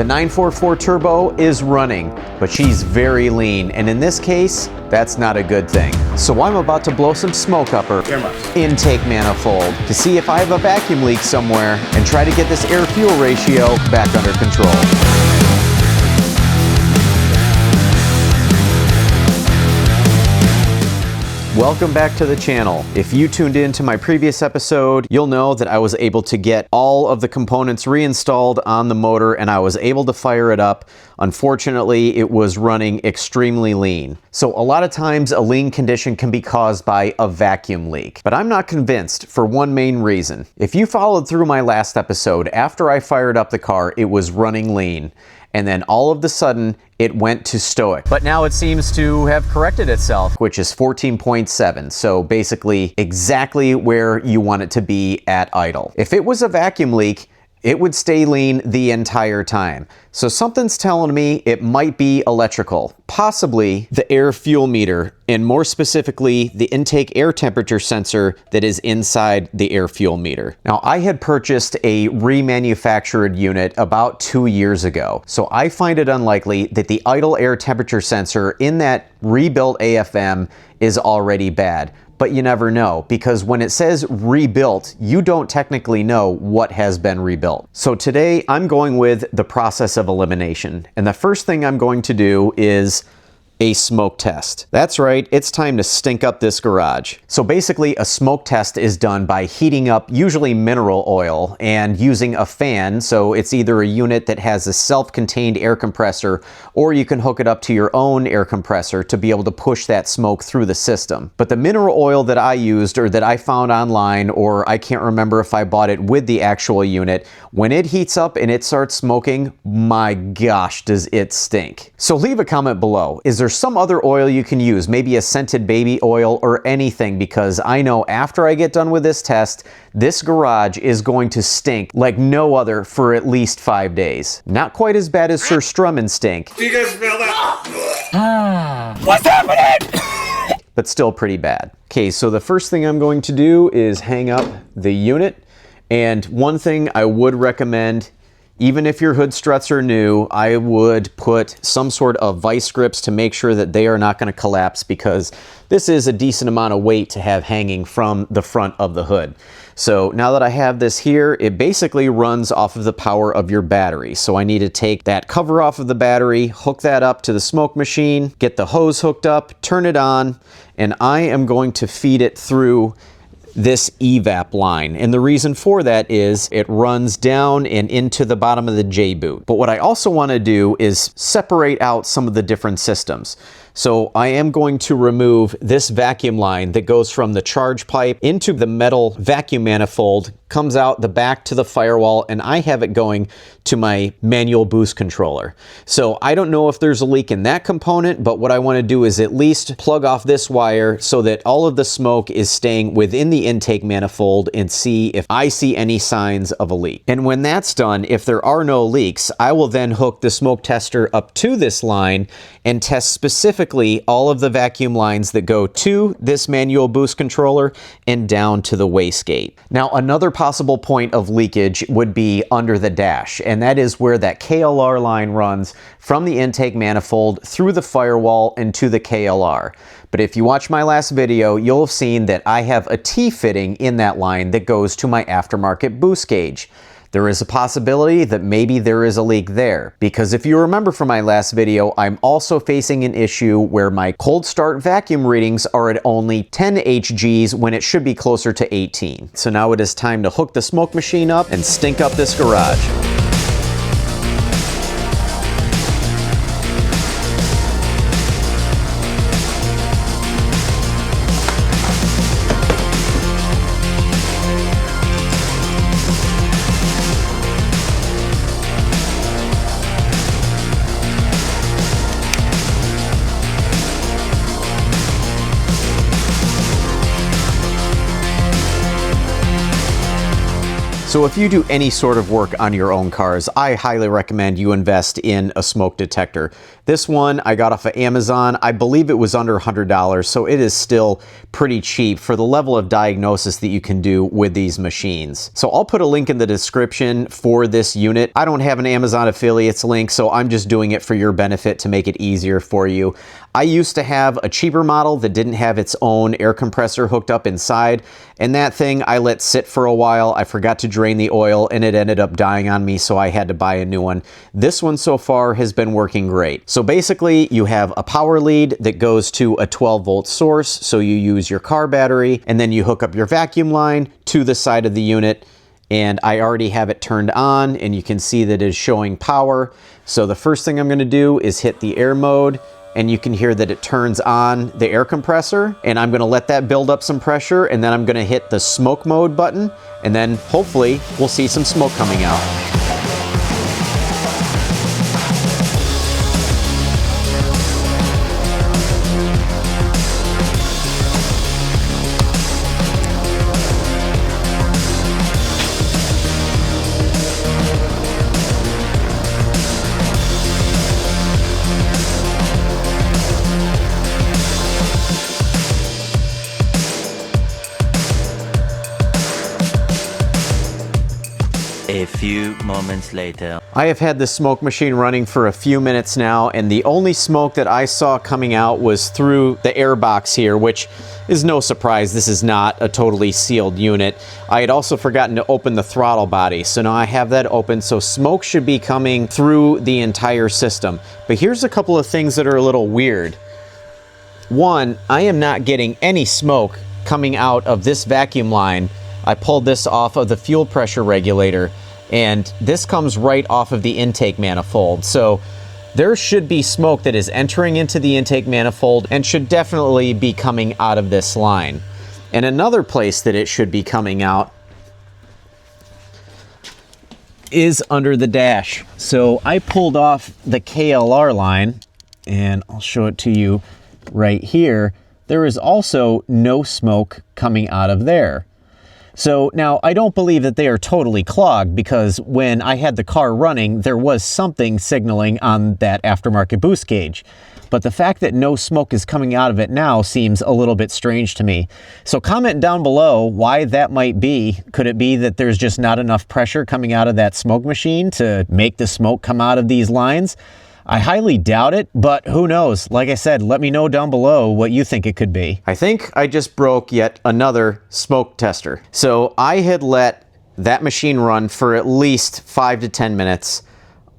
The 944 turbo is running, but she's very lean, and in this case, that's not a good thing. So I'm about to blow some smoke up her intake manifold to see if I have a vacuum leak somewhere and try to get this air-fuel ratio back under control. Welcome back to the channel. If you tuned in to my previous episode, you'll know that I was able to get all of the components reinstalled on the motor and I was able to fire it up. Unfortunately, it was running extremely lean. So a lot of times a lean condition can be caused by a vacuum leak, but I'm not convinced for one main reason. If you followed through my last episode, after I fired up the car, it was running lean. And then all of a sudden, it went to stoic. But now it seems to have corrected itself, which is 14.7. So basically exactly where you want it to be at idle. If it was a vacuum leak, it would stay lean the entire time. So something's telling me it might be electrical, possibly the air fuel meter, and more specifically, the intake air temperature sensor that is inside the air fuel meter. Now, I had purchased a remanufactured unit about 2 years ago, so I find it unlikely that the idle air temperature sensor in that rebuilt AFM is already bad. But you never know, because when it says rebuilt, you don't technically know what has been rebuilt. So today I'm going with the process of elimination. And the first thing I'm going to do is a smoke test. That's right, it's time to stink up this garage. So basically a smoke test is done by heating up usually mineral oil and using a fan. So it's either a unit that has a self-contained air compressor or you can hook it up to your own air compressor to be able to push that smoke through the system. But the mineral oil that I used or that I found online, or I can't remember if I bought it with the actual unit, when it heats up and it starts smoking, my gosh, does it stink. So leave a comment below. Is there some other oil you can use, maybe a scented baby oil or anything, because I know after I get done with this test, this garage is going to stink like no other for at least 5 days. Not quite as bad as Sir Strummen's stink. Do you guys smell that? What's happening? But still pretty bad. Okay, so the first thing I'm going to do is hang up the unit. And one thing I would recommend, even if your hood struts are new, I would put some sort of vice grips to make sure that they are not going to collapse, because this is a decent amount of weight to have hanging from the front of the hood. So now that I have this here, it basically runs off of the power of your battery. So I need to take that cover off of the battery, hook that up to the smoke machine, get the hose hooked up, turn it on, and I am going to feed it through this evap line. And the reason for that is it runs down and into the bottom of the J-boot. But what I also want to do is separate out some of the different systems. So I am going to remove this vacuum line that goes from the charge pipe into the metal vacuum manifold, comes out the back to the firewall, and I have it going to my manual boost controller. So I don't know if there's a leak in that component, but what I want to do is at least plug off this wire so that all of the smoke is staying within the intake manifold and see if I see any signs of a leak. And when that's done, if there are no leaks, I will then hook the smoke tester up to this line and test specifically all of the vacuum lines that go to this manual boost controller and down to the wastegate. Now, another possible point of leakage would be under the dash, and that is where that KLR line runs from the intake manifold through the firewall and to the KLR. But if you watch my last video, you'll have seen that I have a T-fitting in that line that goes to my aftermarket boost gauge. There is a possibility that maybe there is a leak there, because if you remember from my last video, I'm also facing an issue where my cold start vacuum readings are at only 10 HGs when it should be closer to 18. So now it is time to hook the smoke machine up and stink up this garage. So if you do any sort of work on your own cars, I highly recommend you invest in a smoke detector. This one I got off of Amazon. I believe it was under $100, so it is still pretty cheap for the level of diagnosis that you can do with these machines. So I'll put a link in the description for this unit. I don't have an Amazon affiliates link, so I'm just doing it for your benefit to make it easier for you. I used to have a cheaper model that didn't have its own air compressor hooked up inside, and that thing I let sit for a while. I forgot to drain the oil and it ended up dying on me, so I had to buy a new one. This one so far has been working great. So basically you have a power lead that goes to a 12-volt source, so you use your car battery, and then you hook up your vacuum line to the side of the unit, and I already have it turned on, and you can see that it is showing power. So the first thing I'm going to do is hit the air mode, and you can hear that it turns on the air compressor, and I'm going to let that build up some pressure, and then I'm going to hit the smoke mode button, and then hopefully we'll see some smoke coming out. A few moments later. I have had this smoke machine running for a few minutes now, and the only smoke that I saw coming out was through the air box here, which is no surprise. This is not a totally sealed unit. I had also forgotten to open the throttle body, so now I have that open, so smoke should be coming through the entire system. But here's a couple of things that are a little weird. One, I am not getting any smoke coming out of this vacuum line. I pulled this off of the fuel pressure regulator, and this comes right off of the intake manifold. So there should be smoke that is entering into the intake manifold and should definitely be coming out of this line. And another place that it should be coming out is under the dash. So I pulled off the KLR line, and I'll show it to you right here. There is also no smoke coming out of there. So now I don't believe that they are totally clogged, because when I had the car running, there was something signaling on that aftermarket boost gauge. But the fact that no smoke is coming out of it now seems a little bit strange to me. So comment down below why that might be. Could it be that there's just not enough pressure coming out of that smoke machine to make the smoke come out of these lines? I highly doubt it, but who knows? Like I said, let me know down below what you think it could be. I think I just broke yet another smoke tester. So I had let that machine run for at least 5 to 10 minutes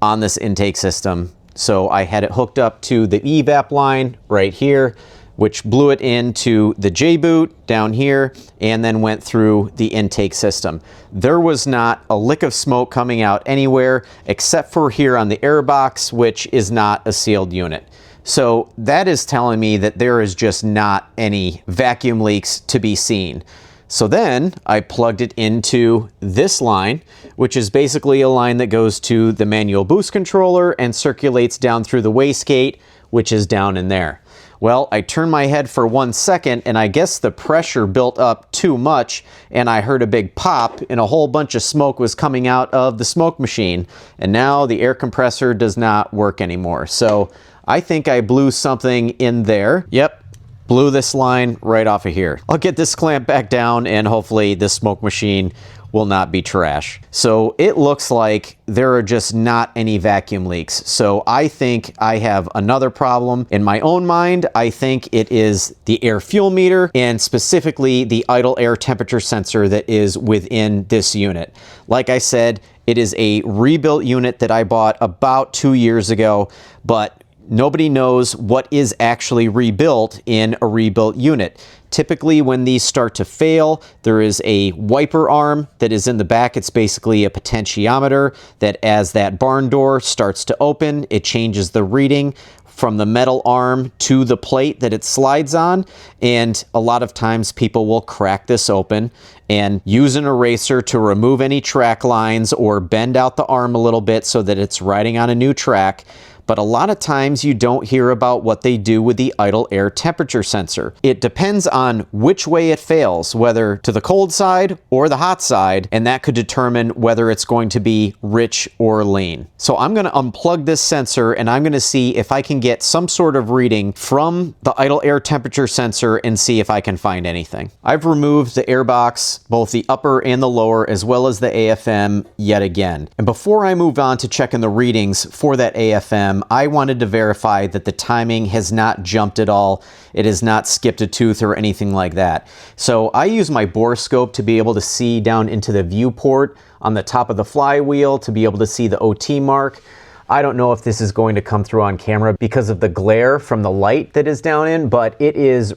on this intake system. So I had it hooked up to the evap line right here, which blew it into the J-boot down here, and then went through the intake system. There was not a lick of smoke coming out anywhere except for here on the air box, which is not a sealed unit. So that is telling me that there is just not any vacuum leaks to be seen. So then I plugged it into this line, which is basically a line that goes to the manual boost controller and circulates down through the wastegate, which is down in there. Well, I turned my head for 1 second, and I guess the pressure built up too much, and I heard a big pop, and a whole bunch of smoke was coming out of the smoke machine, and now the air compressor does not work anymore. So I think I blew something in there. Yep, blew this line right off of here. I'll get this clamp back down, and hopefully this smoke machine will not be trash. So it looks like there are just not any vacuum leaks. So I think I have another problem. In my own mind, I think it is the air fuel meter, and specifically the idle air temperature sensor that is within this unit. Like I said, it is a rebuilt unit that I bought about 2 years ago, but nobody knows what is actually rebuilt in a rebuilt unit. Typically, when these start to fail, there is a wiper arm that is in the back. It's basically a potentiometer that, as that barn door starts to open, it changes the reading from the metal arm to the plate that it slides on. And a lot of times people will crack this open and use an eraser to remove any track lines or bend out the arm a little bit so that it's riding on a new track. but a lot of times you don't hear about what they do with the idle air temperature sensor. It depends on which way it fails, whether to the cold side or the hot side, and that could determine whether it's going to be rich or lean. So I'm going to unplug this sensor and I'm going to see if I can get some sort of reading from the idle air temperature sensor and see if I can find anything. I've removed the air box, both the upper and the lower, as well as the AFM yet again. And before I move on to checking the readings for that AFM, I wanted to verify that the timing has not jumped at all. It has not skipped a tooth or anything like that. So I use my bore scope to be able to see down into the viewport on the top of the flywheel to be able to see the OT mark. I don't know if this is going to come through on camera because of the glare from the light that is down in, but it is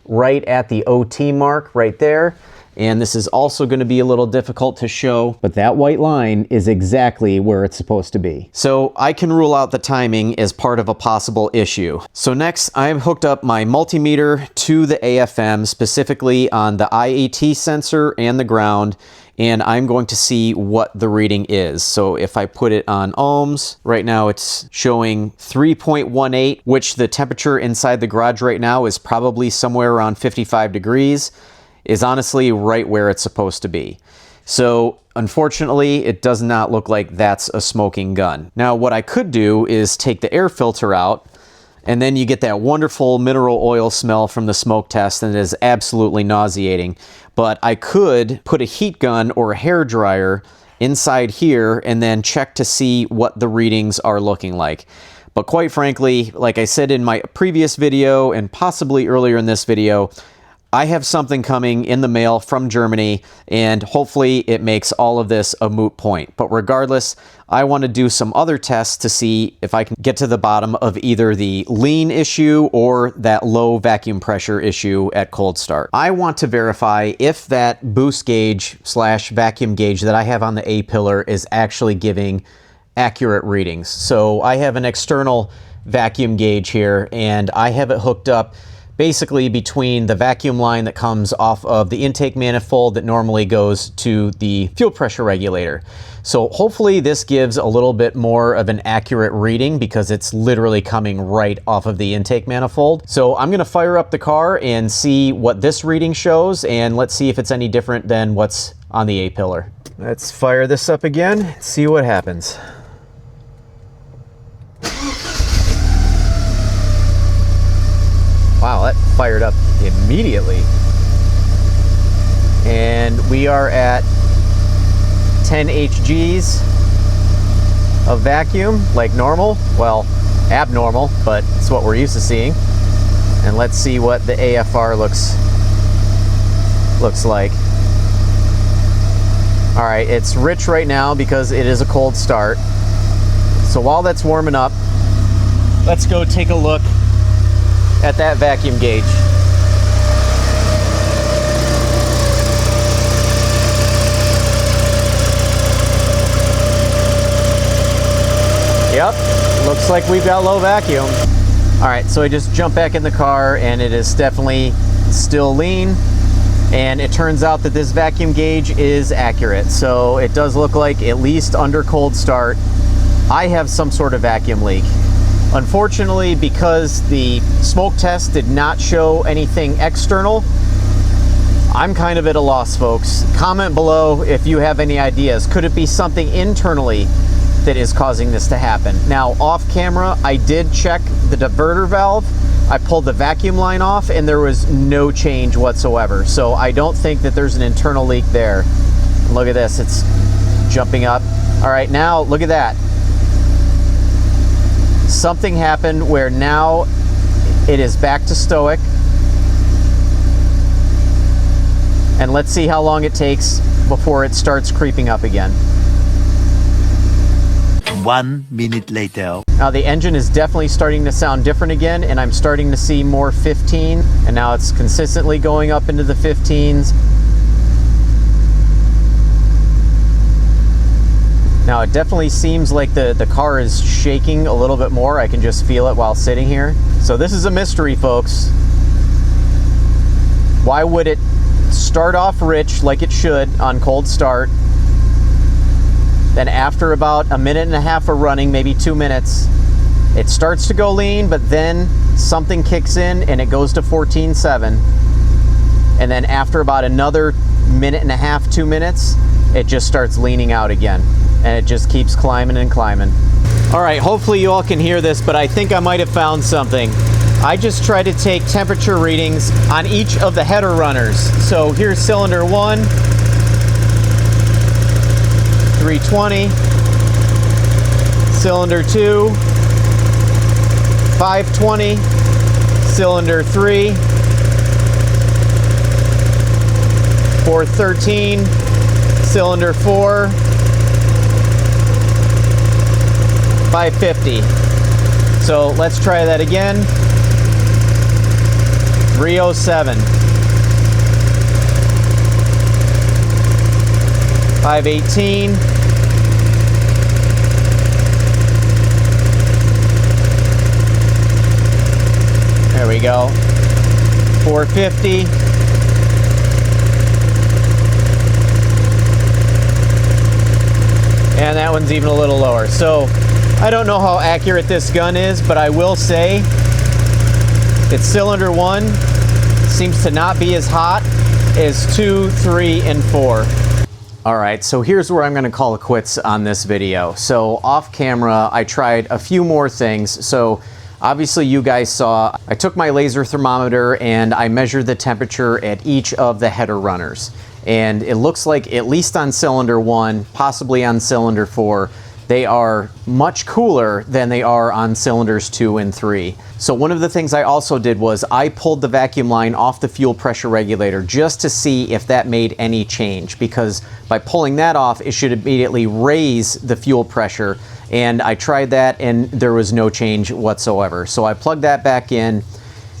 right at the OT mark right there. And this is also going to be a little difficult to show, but that white line is exactly where it's supposed to be. So I can rule out the timing as part of a possible issue. So next, I've hooked up my multimeter to the AFM, specifically on the IAT sensor and the ground, and I'm going to see what the reading is. So if I put it on ohms, right now it's showing 3.18, which the temperature inside the garage right now is probably somewhere around 55 degrees. Is honestly right where it's supposed to be. So unfortunately, it does not look like that's a smoking gun. Now, what I could do is take the air filter out, and then you get that wonderful mineral oil smell from the smoke test, and it is absolutely nauseating. But I could put a heat gun or a hair dryer inside here and then check to see what the readings are looking like. But quite frankly, like I said in my previous video and possibly earlier in this video, I have something coming in the mail from Germany, and hopefully it makes all of this a moot point. But regardless, I want to do some other tests to see if I can get to the bottom of either the lean issue or that low vacuum pressure issue at cold start. I want to verify if that boost gauge / vacuum gauge that I have on the A-pillar is actually giving accurate readings. So I have an external vacuum gauge here, and I have it hooked up basically between the vacuum line that comes off of the intake manifold that normally goes to the fuel pressure regulator. So hopefully this gives a little bit more of an accurate reading because it's literally coming right off of the intake manifold. So I'm gonna fire up the car and see what this reading shows, and let's see if it's any different than what's on the A-pillar. Let's fire this up again, see what happens. Wow, that fired up immediately. And we are at 10 HGs of vacuum, like normal. Well, abnormal, but it's what we're used to seeing. And let's see what the AFR looks like. All right, it's rich right now because it is a cold start. So while that's warming up, let's go take a look at that vacuum gauge. Yep, looks like we've got low vacuum. All right, so I just jumped back in the car and it is definitely still lean. And it turns out that this vacuum gauge is accurate. So it does look like, at least under cold start, I have some sort of vacuum leak. Unfortunately, because the smoke test did not show anything external, I'm kind of at a loss, folks. Comment below if you have any ideas. Could it be something internally that is causing this to happen? Now, off camera, I did check the diverter valve. I pulled the vacuum line off and there was no change whatsoever. So I don't think that there's an internal leak there. And look at this, it's jumping up. All right, now look at that. Something happened where now it is back to stoic. And let's see how long it takes before it starts creeping up again. 1 minute later. Now the engine is definitely starting to sound different again, and I'm starting to see more 15, and now it's consistently going up into the 15s. Now it definitely seems like the car is shaking a little bit more. I can just feel it while sitting here. So this is a mystery, folks. Why would it start off rich like it should on cold start, then after about a minute and a half of running, maybe 2 minutes, It starts to go lean, but then something kicks in and it goes to 14.7. And then after about another minute and a half, 2 minutes, it just starts leaning out again. And it just keeps climbing and climbing. All right, hopefully you all can hear this, but I think I might have found something. I just tried to take temperature readings on each of the header runners. So here's cylinder 1, 320, cylinder 2, 520, cylinder 3, 413, cylinder 4, 550. So let's try that again. 307. 518. There we go. 450. And that one's even a little lower. So I don't know how accurate this gun is, but I will say it's cylinder 1 seems to not be as hot as 2, 3, and 4. All right, so here's where I'm going to call it quits on this video. So off camera, I tried a few more things. So obviously you guys saw, I took my laser thermometer and I measured the temperature at each of the header runners. And it looks like, at least on cylinder 1, possibly on cylinder 4, they are much cooler than they are on cylinders 2 and 3. So one of the things I also did was I pulled the vacuum line off the fuel pressure regulator just to see if that made any change, because by pulling that off, it should immediately raise the fuel pressure. And I tried that and there was no change whatsoever. So I plugged that back in.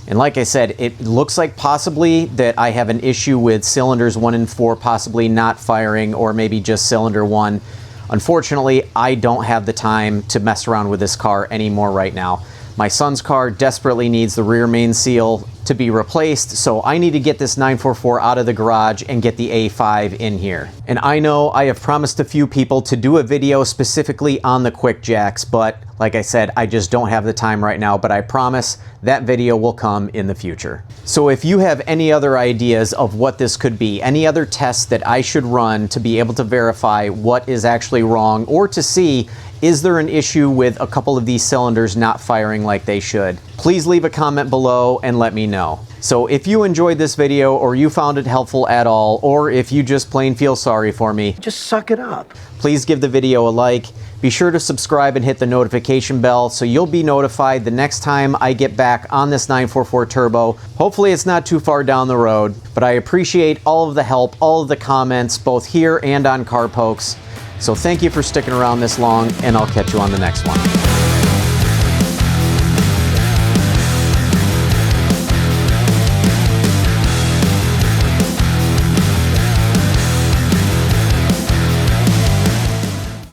And like I said, it looks like possibly that I have an issue with cylinders 1 and 4 possibly not firing, or maybe just cylinder 1. Unfortunately, I don't have the time to mess around with this car anymore right now. My son's car desperately needs the rear main seal to be replaced, so I need to get this 944 out of the garage and get the A5 in here. And I know I have promised a few people to do a video specifically on the quick jacks, but like I said, I just don't have the time right now, but I promise that video will come in the future. So if you have any other ideas of what this could be, any other tests that I should run to be able to verify what is actually wrong, or to see is there an issue with a couple of these cylinders not firing like they should, please leave a comment below and let me know. So if you enjoyed this video, or you found it helpful at all, or if you just plain feel sorry for me, Just suck it up. please give the video a like. Be sure to subscribe and hit the notification bell so you'll be notified the next time I get back on this 944 Turbo. Hopefully it's not too far down the road, but I appreciate all of the help, all of the comments, both here and on Car Pokes. So thank you for sticking around this long, and I'll catch you on the next one.